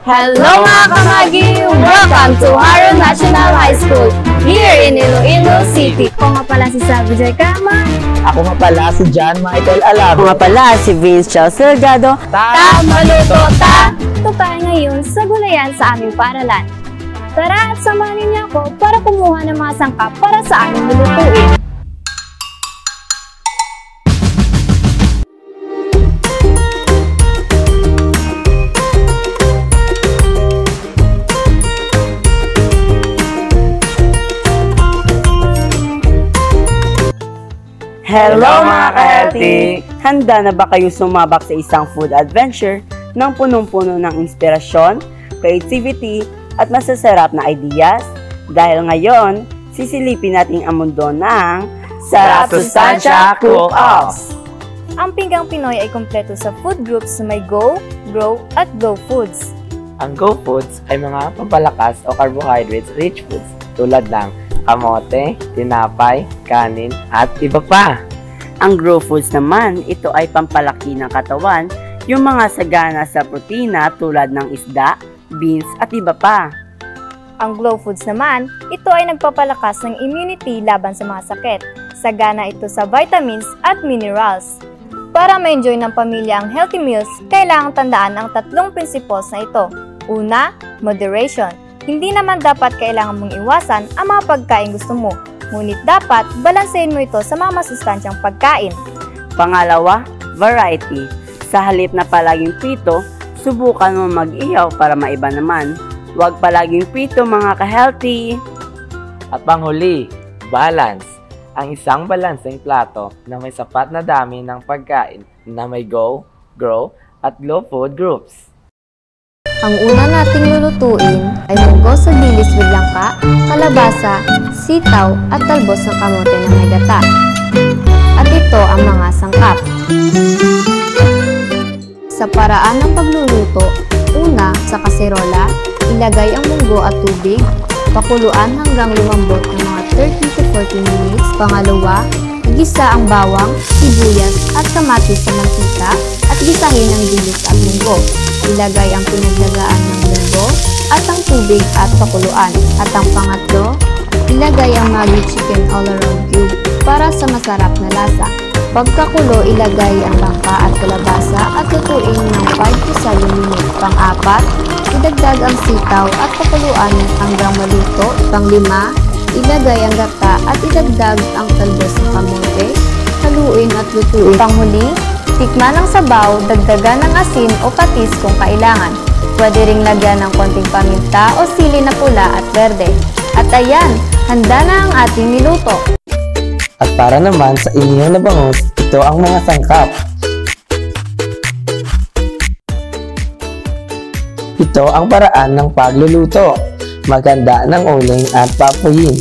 Hello mga kamagi! Welcome to Haro National High School here in Iloilo City. Ako nga pala si Sabjay Kama. Ako nga pala si John Michael Alab. Ako nga pala si Vince Charles Delgado. Maluto ta! Ito tayo ngayon sa gulayan sa aming paaralan. Tara at samahan niyo ako para kumuha ng mga sangkap para sa aming lulutuin. Hello mga ka-healthy! Handa na ba kayo sumabak sa isang food adventure ng punong-puno ng inspirasyon, creativity, at masasarap na ideas? Dahil ngayon, sisilipin natin ang mundo ng Sarap Sustansya Cook-Offs! Ang Pinggang Pinoy ay kumpleto sa food groups na may Go, Grow, at Glow Foods. Ang Go Foods ay mga pampalakas o carbohydrates-rich foods tulad ng kamote, tinapay, kanin, at iba pa. Ang Grow Foods naman, ito ay pampalaki ng katawan, yung mga sagana sa protina tulad ng isda, beans, at iba pa. Ang Glow Foods naman, ito ay nagpapalakas ng immunity laban sa mga sakit. Sagana ito sa vitamins at minerals. Para ma-enjoy ng pamilya ang healthy meals, kailangang tandaan ang tatlong principles na ito. Una, moderation. Hindi naman dapat kailangan mong iwasan ang mga pagkain gusto mo, ngunit dapat balansehin mo ito sa mga masustansyang pagkain. Pangalawa, variety. Sa halip na palaging prito, subukan mo mag-ihaw para maiba naman. Huwag palaging prito mga ka-healthy. At panghuli, balance. Ang isang balanseng plato na may sapat na dami ng pagkain na may Go, Grow, at Glow food groups. Ang una nating lulutuin ay munggo sa dilis with langka, kalabasa, sitaw at talbos ng kamote na may gata. At ito ang mga sangkap. Sa paraan ng pagluluto, una, sa kaserola, ilagay ang munggo at tubig, pakuluan hanggang lumambot ng mga 30 to 40 minutes. Pangalawa, igisa ang bawang, sibuyas at kamatis sa mantika at gisahin ang dilis at munggo. Ilagay ang pinaglagaan ng munggo at ang tubig at pakuluan. At ang pangatlo, ilagay ang Maggi Chicken All-Around Cube para sa masarap na lasa. Pagkakulo, ilagay ang langka at kalabasa at lutuin ng 5 to 7 minutes. Pang-apat, idagdag ang sitaw at pakuluan hanggang maluto. Pang-lima, ilagay ang gata at idagdag ang talbos ng kamote, haluin at lutuin. Panghuli, tikman ang sabaw, dagdagan ng asin o patis kung kailangan. Pwede ring lagyan ng konting paminta o sili na pula at berde. At ayan, handa na ang ating niluto. At para naman sa inyong na bangus, ito ang mga sangkap. Ito ang paraan ng pagluluto. Maghanda ng uling at papuyin.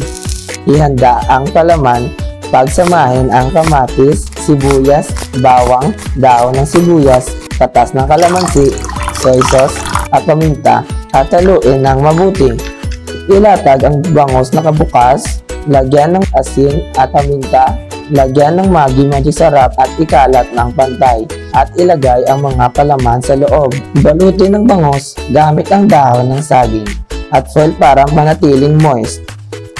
Ihanda ang palaman, pagsamahin ang kamatis, sibuyas, bawang, daon ng sibuyas, katas ng kalamansi, soy sauce at paminta at haluin ng mabuti. Ilatag ang bangus na kabukas, lagyan ng asin at paminta, lagyan ng Maggi Magic Sarap at ikalat ng pantay at ilagay ang mga palaman sa loob. Balutin ng bangus gamit ang dahon ng saging at foil para manatiling moist.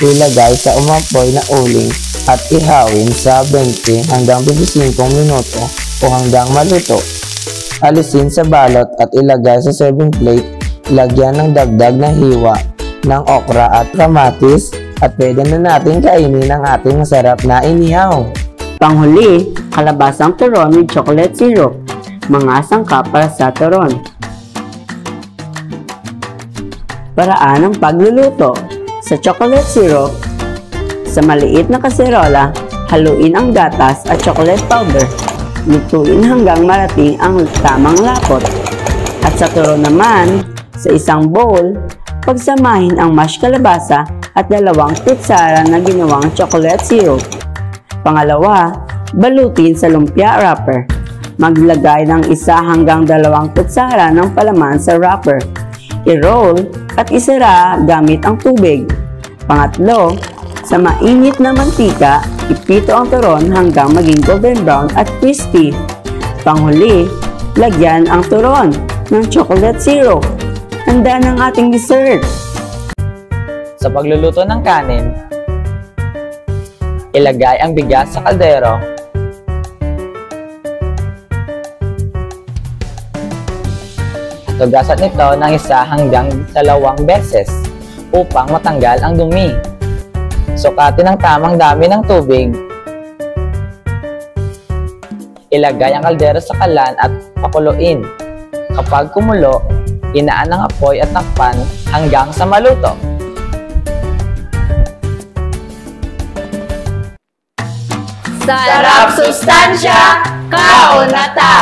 Ilagay sa umapoy na uling at ihawin sa 20 hanggang 25 minuto o hanggang maluto. Alisin sa balot at ilagay sa serving plate. Lagyan ng dagdag na hiwa ng okra at kamatis at pwede na natin kainin ang ating masarap na inihaw. Panghuli, kalabasang turon with chocolate syrup. Mga sangkap para sa turon. Paraan ng pagluluto. Sa chocolate syrup, sa maliit na kaserola, haluin ang gatas at chocolate powder. Lutuin hanggang marating ang tamang lapot. At sa turon naman, sa isang bowl, pagsamahin ang mashed kalabasa at 2 kutsara na ginawang chocolate syrup. Pangalawa, balutin sa lumpia wrapper. Maglagay ng 1 hanggang 2 kutsara ng palaman sa wrapper. I-roll at isara gamit ang tubig. Pangatlo, sa mainit na mantika, ipito ang turon hanggang maging golden brown at crispy. Panghuli, lagyan ang turon ng chocolate syrup. Handa ng ating dessert. Sa pagluluto ng kanin, ilagay ang bigas sa kaldero. Tugasan ito ng 1 hanggang 2 beses upang matanggal ang dumi. Sukatin ang tamang dami ng tubig. Ilagay ang kaldero sa kalan at pakuluin. Kapag kumulo, inaan ang apoy at takpan hanggang sa maluto. Sarap sustansya, kaon na ta!